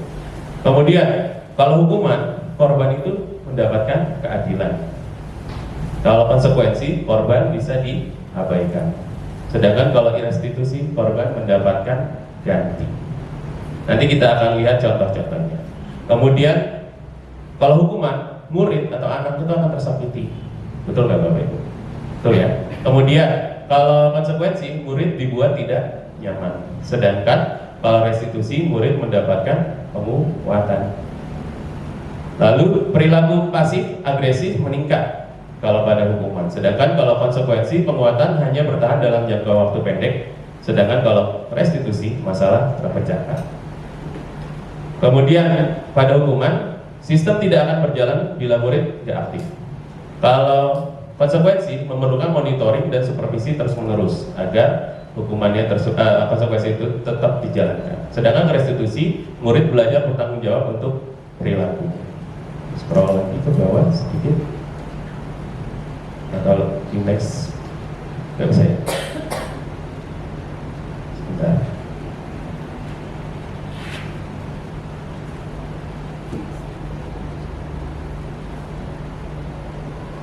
Kemudian kalau hukuman, korban itu mendapatkan keadilan. Kalau konsekuensi, korban bisa diabaikan. Sedangkan kalau restitusi, korban mendapatkan ganti. Nanti kita akan lihat contoh-contohnya. Kemudian kalau hukuman, murid atau anak itu akan tersakiti. Betul nggak Bapak Ibu? Betul ya. Kemudian kalau konsekuensi, murid dibuat tidak nyaman. Sedangkan kalau restitusi, murid mendapatkan penguatan. Lalu perilaku pasif agresif meningkat kalau pada hukuman. Sedangkan kalau konsekuensi, penguatan hanya bertahan dalam jangka waktu pendek. Sedangkan kalau restitusi, masalah terpecahkan. Kemudian pada hukuman, sistem tidak akan berjalan bila murid tidak aktif. Kalau konsekuensi, memerlukan monitoring dan supervisi terus-menerus agar hukumannya konsekuensi itu tetap dijalankan. Sedangkan restitusi, murid belajar bertanggung jawab untuk perilaku. Scroll lagi ke bawah sedikit. Nah, kalau di next nggak bisa ya. Sebentar.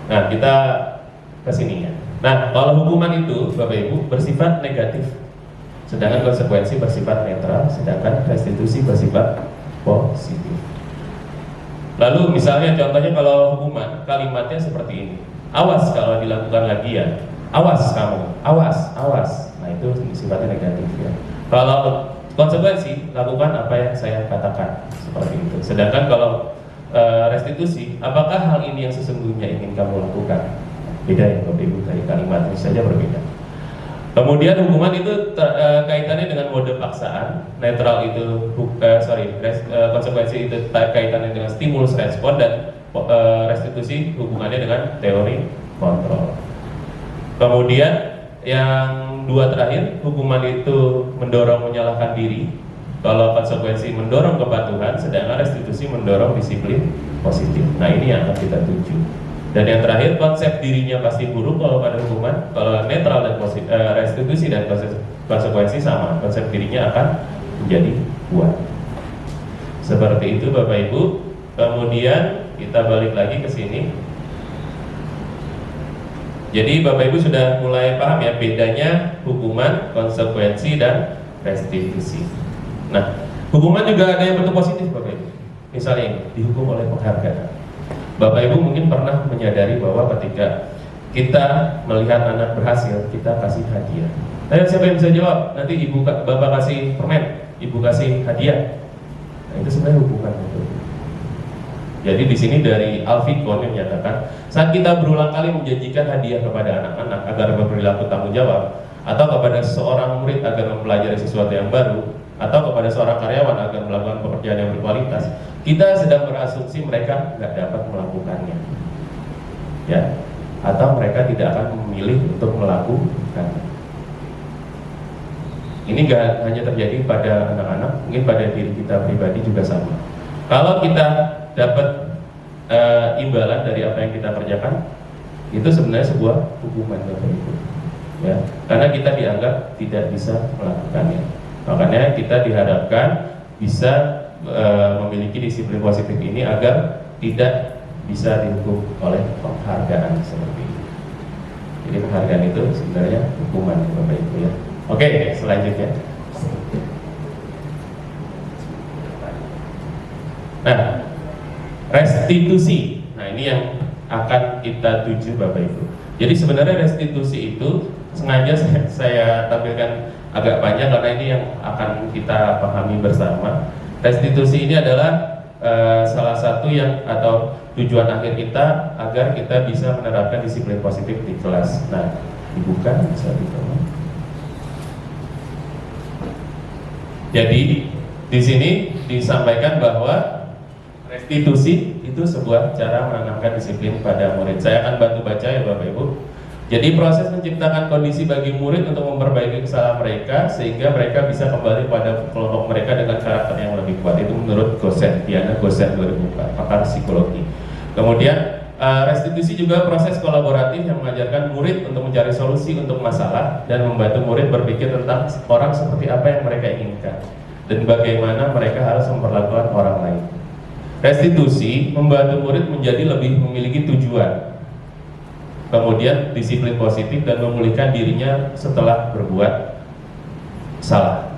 Nah, kita ke sini ya. Nah, kalau hukuman itu Bapak Ibu bersifat negatif, sedangkan konsekuensi bersifat netral, sedangkan restitusi bersifat positif. Lalu misalnya contohnya kalau hukuman, kalimatnya seperti ini. Awas kalau dilakukan lagi ya. Awas kamu, awas, awas. Nah, itu sifatnya negatif ya. Kalau konsekuensi, lakukan apa yang saya katakan, seperti itu. Sedangkan kalau restitusi, apakah hal ini yang sesungguhnya ingin kamu lakukan? Beda ya Bapak Ibu, dari kalimatnya saja berbeda. Kemudian hukuman itu kaitannya dengan mode paksaan, netral itu konsekuensi itu kaitannya dengan stimulus respon, dan restitusi hubungannya dengan teori kontrol. Kemudian yang 2 terakhir, hukuman itu mendorong menyalahkan diri. Kalau konsekuensi mendorong kepatuhan, sedangkan restitusi mendorong disiplin positif. Nah, ini yang akan kita tuju. Dan yang terakhir, konsep dirinya pasti buruk kalau pada hukuman. Kalau netral dan restitusi dan konsekuensi sama, konsep dirinya akan menjadi kuat. Seperti itu Bapak Ibu. Kemudian kita balik lagi ke sini. Jadi Bapak Ibu sudah mulai paham ya bedanya hukuman, konsekuensi, dan restitusi. Nah, hukuman juga ada yang bentuk positif Bapak Ibu. Misalnya ini, dihukum oleh penghargaan. Bapak Ibu mungkin pernah menyadari bahwa ketika kita melihat anak berhasil, kita kasih hadiah. Ayo siapa yang bisa jawab? Nanti Bapak kasih permen, Ibu kasih hadiah. Nah, itu sebenarnya hukuman. Jadi di sini dari Alfikon yang menyatakan, saat kita berulang kali menjanjikan hadiah kepada anak-anak agar berperilaku tanggung jawab, atau kepada seorang murid agar mempelajari sesuatu yang baru, atau kepada seorang karyawan agar melakukan pekerjaan yang berkualitas, kita sedang berasumsi mereka nggak dapat melakukannya, ya, atau mereka tidak akan memilih untuk melakukannya. Ini nggak hanya terjadi pada anak-anak, mungkin pada diri kita pribadi juga sama. Kalau kita dapat imbalan dari apa yang kita kerjakan, itu sebenarnya sebuah hukuman Bapak Ibu, ya, karena kita dianggap tidak bisa melakukannya. Makanya kita diharapkan bisa memiliki disiplin positif ini agar tidak bisa dihukum oleh penghargaan seperti ini. Jadi penghargaan itu sebenarnya hukuman Bapak Ibu, ya. Oke, selanjutnya. Nah, restitusi. Nah, ini yang akan kita tuju Bapak Ibu. Jadi sebenarnya restitusi itu sengaja saya tampilkan agak panjang karena ini yang akan kita pahami bersama. Restitusi ini adalah salah satu yang atau tujuan akhir kita agar kita bisa menerapkan disiplin positif di kelas. Nah, dibuka bisa dibuka. Jadi di sini disampaikan bahwa restitusi itu sebuah cara menanamkan disiplin pada murid. Saya akan bantu baca ya Bapak Ibu. Jadi proses menciptakan kondisi bagi murid untuk memperbaiki kesalahan mereka sehingga mereka bisa kembali pada kelompok mereka dengan karakter yang lebih kuat. Itu menurut Gosen, Diana Gosen 2004, pakar psikologi. Kemudian restitusi juga proses kolaboratif yang mengajarkan murid untuk mencari solusi untuk masalah dan membantu murid berpikir tentang orang seperti apa yang mereka inginkan dan bagaimana mereka harus memperlakukan orang lain. Restitusi membantu murid menjadi lebih memiliki tujuan, kemudian disiplin positif dan memulihkan dirinya setelah berbuat salah.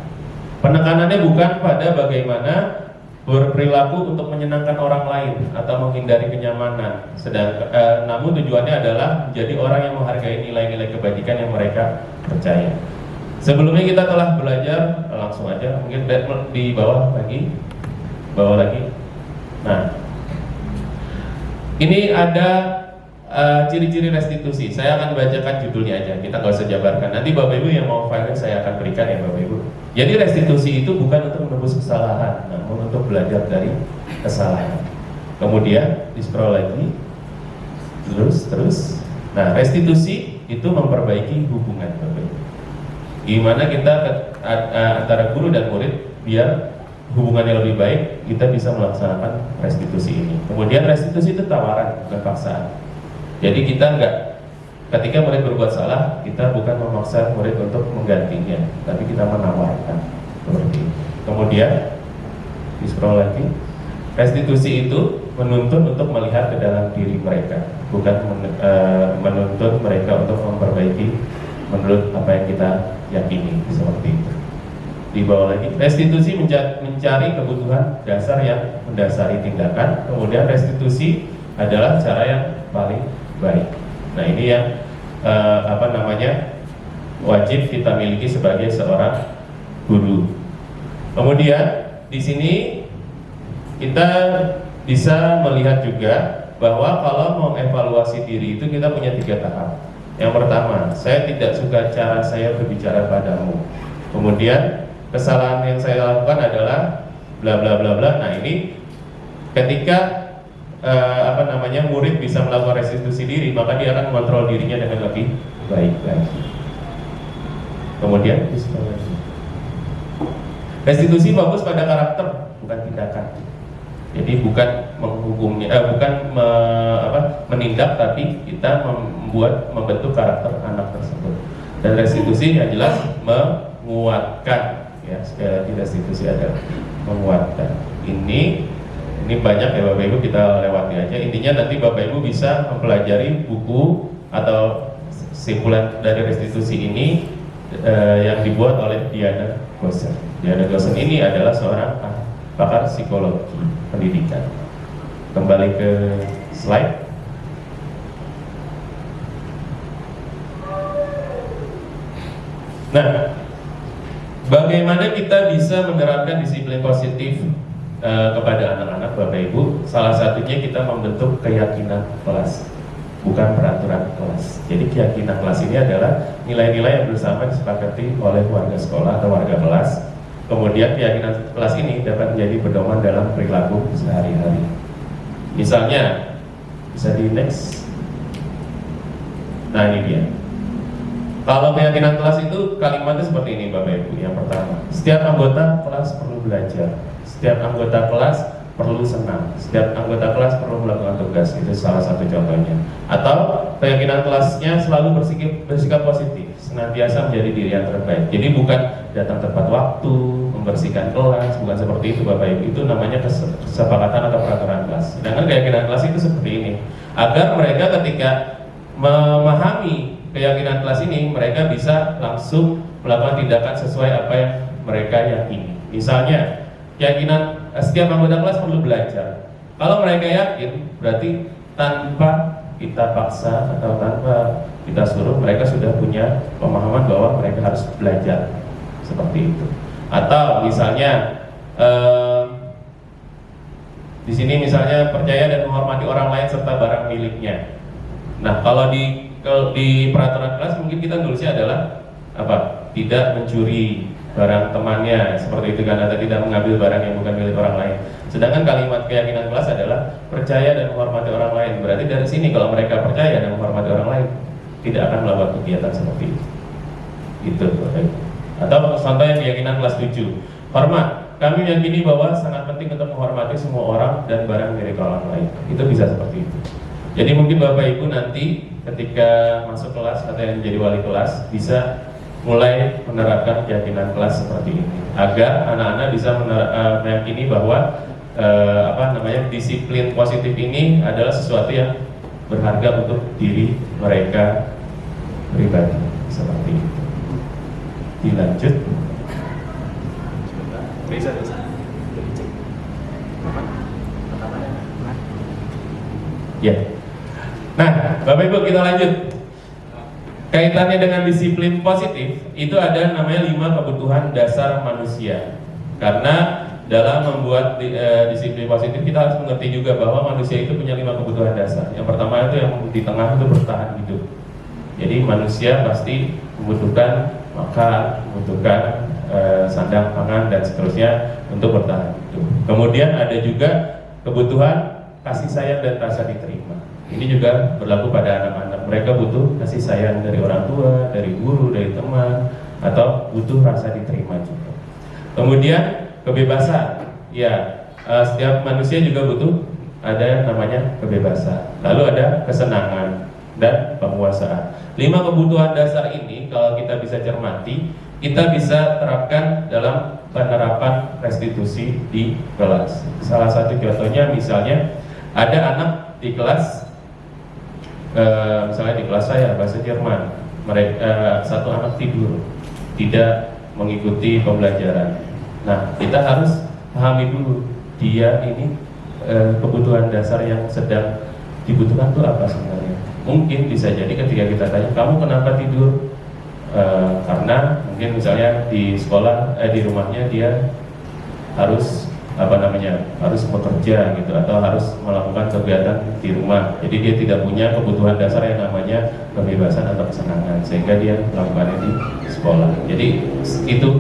Penekanannya bukan pada bagaimana berperilaku untuk menyenangkan orang lain atau menghindari kenyamanan, namun tujuannya adalah menjadi orang yang menghargai nilai-nilai kebajikan yang mereka percaya. Sebelumnya kita telah belajar, langsung aja mungkin di bawah lagi. Nah, ini ada ciri-ciri restitusi. Saya akan bacakan judulnya aja, kita nggak usah jabarkan. Nanti Bapak Ibu yang mau file saya akan berikan ya Bapak Ibu. Jadi restitusi itu bukan untuk menebus kesalahan, namun untuk belajar dari kesalahan. Kemudian di scroll lagi, terus. Nah, restitusi itu memperbaiki hubungan Bapak Ibu. Gimana kita antara guru dan murid biar hubungannya lebih baik, kita bisa melaksanakan restitusi ini. Kemudian restitusi itu tawaran, bukan paksaan. Jadi kita ketika murid berbuat salah, kita bukan memaksa murid untuk menggantinya, tapi kita menawarkan seperti itu. Kemudian di scroll lagi, restitusi itu menuntun untuk melihat ke dalam diri mereka, bukan menuntut mereka untuk memperbaiki menurut apa yang kita yakini, seperti itu. Di bawah lagi, restitusi mencari kebutuhan dasar yang mendasari tindakan. Kemudian restitusi adalah cara yang paling baik. Nah, ini yang wajib kita miliki sebagai seorang guru. Kemudian di sini kita bisa melihat juga bahwa kalau mengevaluasi diri itu kita punya 3 tahap. Yang pertama, saya tidak suka cara saya berbicara padamu. Kemudian kesalahan yang saya lakukan adalah bla bla bla bla. Nah, ini ketika murid bisa melakukan restitusi diri, maka dia akan mengontrol dirinya dengan lebih baik lagi. Kemudian restitusi fokus pada karakter, bukan tindakan. Jadi bukan menghukumnya, menindak, tapi kita membentuk karakter anak tersebut. Dan restitusi yang jelas menguatkan, ya, sekali lagi restitusi adalah menguatkan. Ini banyak ya Bapak Ibu, kita lewati aja. Intinya nanti Bapak Ibu bisa mempelajari buku atau simpulan dari restitusi ini yang dibuat oleh Diana Gosen. Diana Gosen ini adalah seorang pakar psikologi pendidikan. Kembali ke slide. Nah, bagaimana kita bisa menerapkan disiplin positif kepada anak-anak Bapak Ibu, salah satunya kita membentuk keyakinan kelas, bukan peraturan kelas. Jadi keyakinan kelas ini adalah nilai-nilai yang bersama disepakati oleh warga sekolah atau warga kelas. Kemudian keyakinan kelas ini dapat menjadi pedoman dalam perilaku sehari-hari. Misalnya, bisa di next. Nah, ini dia. Kalau keyakinan kelas itu kalimatnya seperti ini Bapak Ibu. Yang pertama, setiap anggota kelas perlu belajar. Setiap anggota kelas perlu senang. Setiap anggota kelas perlu melakukan tugas. Itu salah satu contohnya. Atau keyakinan kelasnya selalu bersikap positif, senantiasa menjadi diri yang terbaik. Jadi bukan datang tepat waktu, membersihkan kelas, bukan seperti itu Bapak Ibu. Itu namanya kesepakatan atau peraturan kelas. Sedangkan keyakinan kelas itu seperti ini. Agar mereka ketika memahami keyakinan kelas ini, mereka bisa langsung melakukan tindakan sesuai apa yang mereka yakini. Misalnya, keyakinan setiap anggota kelas perlu belajar. Kalau mereka yakin, berarti tanpa kita paksa atau tanpa kita suruh, mereka sudah punya pemahaman bahwa mereka harus belajar seperti itu. Atau misalnya di sini misalnya percaya dan menghormati orang lain serta barang miliknya. Nah, kalau di peraturan kelas mungkin kita nulisnya adalah apa? Tidak mencuri barang temannya, seperti itu kan, atau tidak mengambil barang yang bukan milik orang lain. Sedangkan kalimat keyakinan kelas adalah percaya dan menghormati orang lain. Berarti dari sini kalau mereka percaya dan menghormati orang lain, tidak akan melakukan kegiatan seperti itu. Itu. Atau contohnya keyakinan kelas 7. Hormat. Kami meyakini bahwa sangat penting untuk menghormati semua orang dan barang milik orang lain. Itu bisa seperti itu. Jadi mungkin Bapak Ibu nanti ketika masuk kelas atau yang menjadi wali kelas bisa mulai menerapkan keyakinan kelas seperti ini, agar anak-anak bisa meyakini bahwa disiplin positif ini adalah sesuatu yang berharga untuk diri mereka pribadi, seperti itu. Dilanjut. Bisa. Ya. Nah, Bapak Ibu kita lanjut. Kaitannya dengan disiplin positif itu ada namanya 5 kebutuhan dasar manusia. Karena dalam membuat disiplin positif kita harus mengerti juga bahwa manusia itu punya 5 kebutuhan dasar. Yang pertama itu yang di tengah itu bertahan hidup. Jadi manusia pasti membutuhkan makan, membutuhkan sandang pangan dan seterusnya untuk bertahan hidup. Kemudian ada juga kebutuhan kasih sayang dan rasa diterima. Ini juga berlaku pada anak-anak. Mereka butuh kasih sayang dari orang tua, dari guru, dari teman, atau butuh rasa diterima juga. Kemudian kebebasan. Ya, setiap manusia juga butuh ada yang namanya kebebasan. Lalu ada kesenangan dan penguasaan. 5 kebutuhan dasar ini kalau kita bisa cermati, kita bisa terapkan dalam penerapan restitusi di kelas. Salah satu contohnya misalnya ada anak di kelas, misalnya di kelas saya bahasa Jerman, mereka satu anak tidur, tidak mengikuti pembelajaran. Nah, kita harus pahami dulu dia ini kebutuhan dasar yang sedang dibutuhkan itu apa sebenarnya. Mungkin bisa jadi ketika kita tanya, kamu kenapa tidur? Karena mungkin misalnya di sekolah, di rumahnya dia harus harus bekerja gitu, atau harus melakukan kegiatan di rumah. Jadi dia tidak punya kebutuhan dasar yang namanya kebebasan atau kesenangan, sehingga dia melakukannya di sekolah. Jadi itu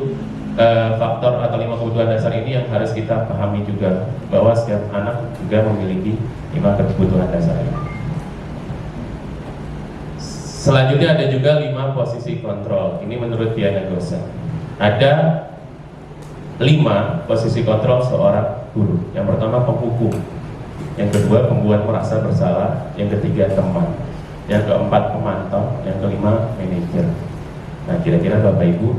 faktor atau 5 kebutuhan dasar ini yang harus kita pahami juga, bahwa setiap anak juga memiliki 5 kebutuhan dasar ini. Selanjutnya ada juga 5 posisi kontrol. Ini menurut Diana Gosa. Ada 5 posisi kontrol seorang guru. Yang pertama penghukum, yang kedua pembuat merasa bersalah, yang ketiga teman, yang keempat pemantau, yang kelima manajer. Nah, kira-kira Bapak Ibu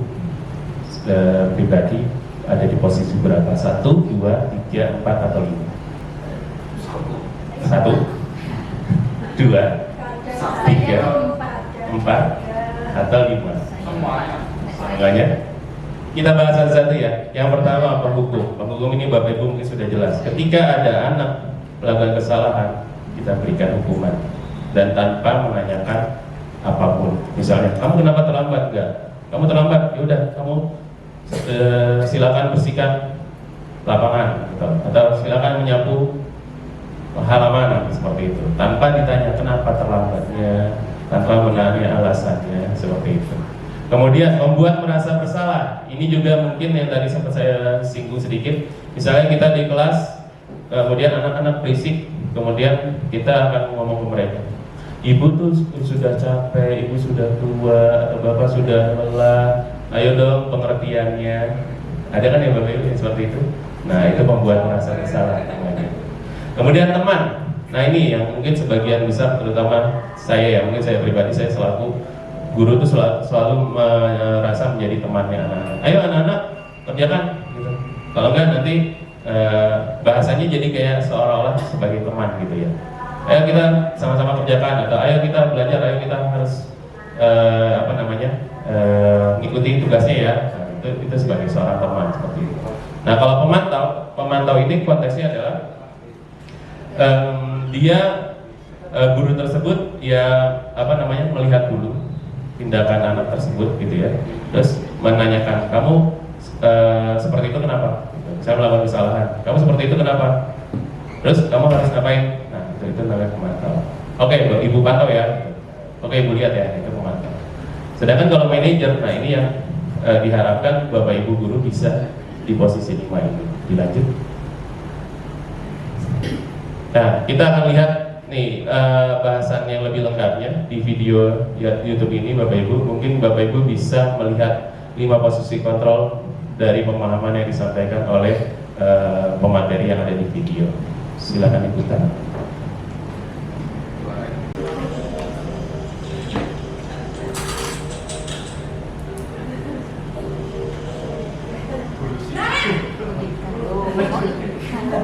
pribadi ada di posisi berapa? 1, 2, 3, 4 atau 5? 1, 2, 3, 4 atau 5? Semuanya. Kita bahas satu-satu ya. Yang pertama penghukum. Penghukum ini Bapak Ibu mungkin sudah jelas. Ketika ada anak melakukan kesalahan, kita berikan hukuman dan tanpa menanyakan apapun. Misalnya, kamu kenapa terlambat? Enggak. Kamu terlambat, ya udah kamu silakan bersihkan lapangan. Atau silakan menyapu halaman seperti itu, tanpa ditanya kenapa terlambatnya, tanpa menanya alasannya, seperti itu. Kemudian membuat merasa bersalah. Ini juga mungkin yang tadi sempat saya singgung sedikit. Misalnya kita di kelas, kemudian anak-anak berisik, kemudian kita akan ngomong ke mereka, ibu tuh sudah capek, ibu sudah tua, atau bapak sudah lelah, ayo dong pengertiannya. Ada kan ya bapak ibu yang seperti itu? Nah itu membuat merasa bersalah namanya. Kemudian teman, nah ini yang mungkin sebagian besar, terutama saya ya, mungkin saya pribadi, saya selaku guru itu selalu merasa menjadi temannya anak-anak. Ayo anak-anak kerjakan, gitu. Kalau enggak nanti bahasanya jadi kayak seolah-olah sebagai teman gitu ya. Ayo kita sama-sama kerjakan, atau ayo kita belajar, ayo kita harus ngikuti tugasnya ya. Nah, itu sebagai seorang teman seperti itu. Nah kalau pemantau ini konteksnya adalah dia guru tersebut ya melihat dulu tindakan anak tersebut gitu ya, terus menanyakan kamu seperti itu kenapa? Saya melakukan kesalahan, kamu seperti itu kenapa? Terus kamu harus ngapain? Nah itu namanya pemantau. Oke, ibu pantau ya. Oke, ibu lihat ya, itu pemantau. Sedangkan kalau manajer, nah ini yang diharapkan bapak ibu guru bisa di posisi 5 ini. Dilanjut. Nah, kita akan lihat nih bahasan yang lebih lengkapnya di video YouTube ini, Bapak Ibu. Mungkin Bapak Ibu bisa melihat 5 posisi kontrol dari pemahaman yang disampaikan oleh pemateri yang ada di video. Silakan ikutan.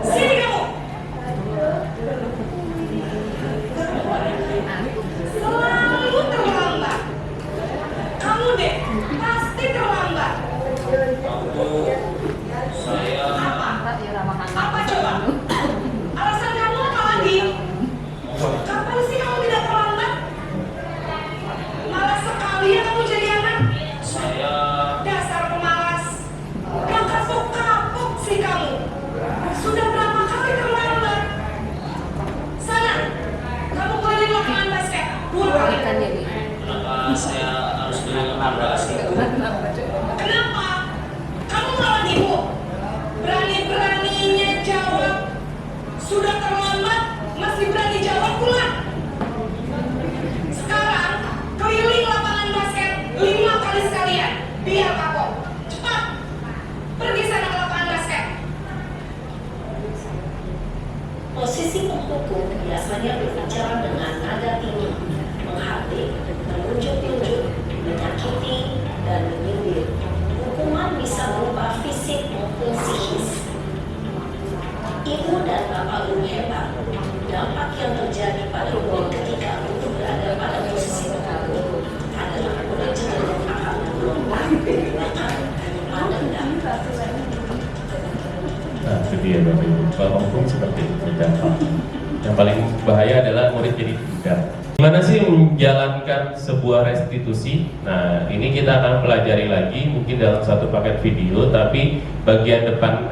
Sini kamu. Selalu terlambat. Kamu deh pasti terlambat. Apa coba? Alasan kamu apa lagi? Kapan sih kamu tidak terlambat? Malas sekali ya kamu jadi anak. Dasar pemalas. Yang kapok-kapok sih kamu. Sudah berapa kali terlambat? Sana, kamu keliling lapangan basket 2 kali. Kenapa saya harus keliling basket? Kenapa? Kamu malah ibu. Berani-beraninya jawab. Sudah terlambat, masih berani jawab pula. Sekarang, keliling lapangan basket 5 kali sekalian. Biar kapok. Cepat. Pergi sana ke lapangan basket. Posisi penghukum biasanya berbicara dengan nada tinggi, menghardik, menunjuk-nunjuk, menyakiti, dan menyindir. Hukuman bisa berupa fisik maupun psikis. Ibu dan bapak guru hebat. Dampak yang terjadi pada murid ketika itu berada pada posisi penghukum adalah murid cenderung akan melompat, bahkan menendang. Nah, itu dia Bapak Ibu. Kalau hukum seperti itu berdampak. Yang paling bahaya adalah murid jadi tidak. Gimana sih menjalankan sebuah restitusi? Nah, ini kita akan pelajari lagi mungkin dalam satu paket video, tapi bagian depan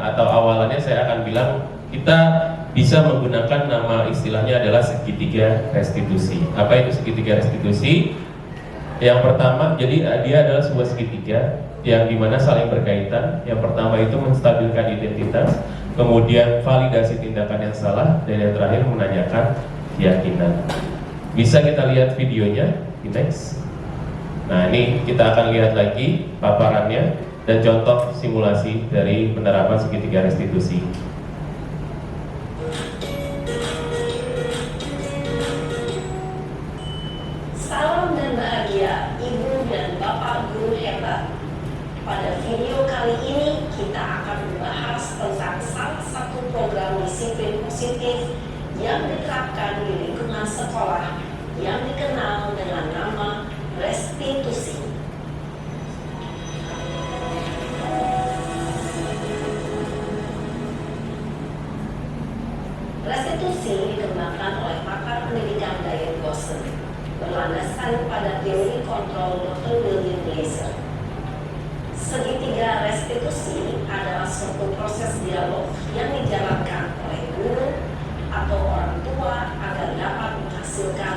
atau awalannya saya akan bilang kita bisa menggunakan nama istilahnya adalah segitiga restitusi. Apa itu segitiga restitusi? Yang pertama, jadi dia adalah sebuah segitiga yang dimana saling berkaitan. Yang pertama itu menstabilkan identitas, kemudian validasi tindakan yang salah, dan yang terakhir menanyakan keyakinan. Bisa kita lihat videonya di next. Nah ini kita akan lihat lagi paparannya dan contoh simulasi dari penerapan segitiga restitusi. Salam dan bahagia Ibu dan Bapak guru hebat. Pada video kali ini kita akan membahas tentang salah satu program disiplin positif yang diterapkan di lingkungan sekolah yang dikenal dengan nama restitusi. Restitusi dikembangkan oleh pakar pendidikan Diane Gosling, berlandaskan pada teori kontrol Dr. William Glaser. Segitiga restitusi adalah suatu proses dialog yang dijalankan oleh guru atau orang tua agar dapat menghasilkan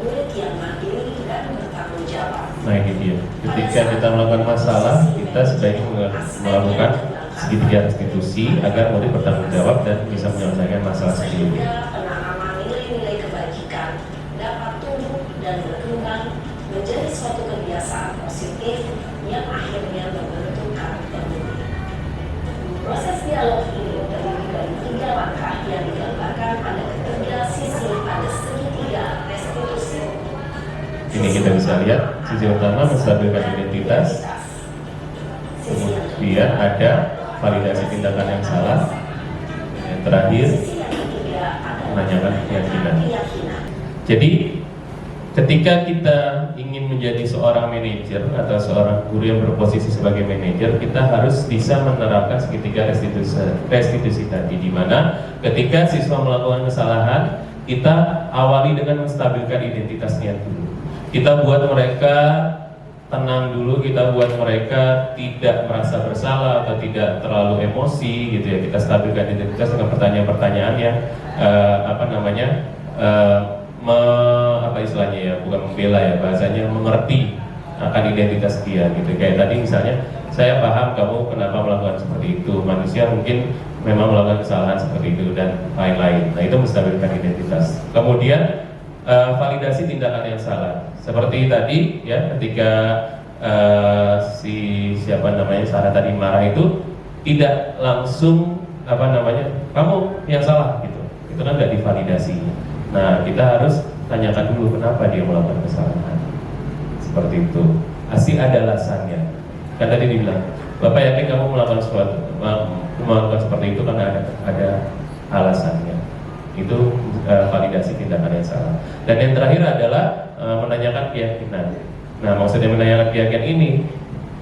murid yang mandiri dan bertanggung jawab. Nah ini dia, ketika kita melakukan masalah, kita sebaiknya melakukan segitiga restitusi agar murid bertanggung jawab dan bisa menyelesaikan masalah sendiri. Sehingga penanaman nilai-nilai kebajikan dapat tumbuh dan berkembang menjadi suatu kebiasaan positif yang akhirnya membentuk karakter murid. Proses dialog ini terdiri dari 3 langkah yang digambarkan pada ketiga sisi pada segitiga restitusi. Ini kita bisa lihat, sisi pertama menstabilkan identitas, Sisi yang kemudian ada validasi tindakan yang salah, yang terakhir Sisi yang ketiga adalah menanyakan keyakinan. keyakinan. Jadi ketika kita ingin menjadi seorang manajer atau seorang guru yang berposisi sebagai manajer, kita harus bisa menerapkan segitiga restitusi tadi, di mana ketika siswa melakukan kesalahan, kita awali dengan menstabilkan identitasnya dulu. Kita buat mereka tenang dulu, kita buat mereka tidak merasa bersalah atau tidak terlalu emosi gitu ya. Kita stabilkan identitas dengan pertanyaan-pertanyaan yang apa istilahnya ya, bukan membela ya, bahasanya mengerti akan identitas dia gitu. Kayak tadi misalnya, saya paham kamu kenapa melakukan seperti itu, manusia mungkin memang melakukan kesalahan seperti itu dan lain-lain. Nah itu menstabilkan identitas. Kemudian validasi tindakan yang salah, seperti tadi ya, ketika si siapa namanya Sarah tadi marah itu tidak langsung kamu yang salah gitu, itu kan nggak divalidasi. Nah kita harus tanyakan dulu kenapa dia melakukan kesalahan seperti itu, pasti ada alasannya. Kan tadi dibilang, Bapak yakin kamu melakukan seperti itu karena ada alasannya. Itu validasi tindakan yang salah. Dan yang terakhir adalah menanyakan keyakinan. Nah maksudnya menanyakan keyakinan ini,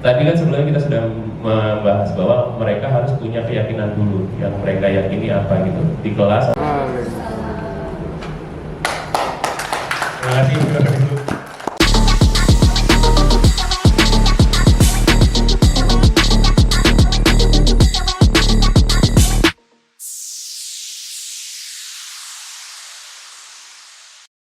tadi kan sebelumnya kita sudah membahas bahwa mereka harus punya keyakinan dulu, yang mereka yakini apa gitu di kelas. Terima kasih.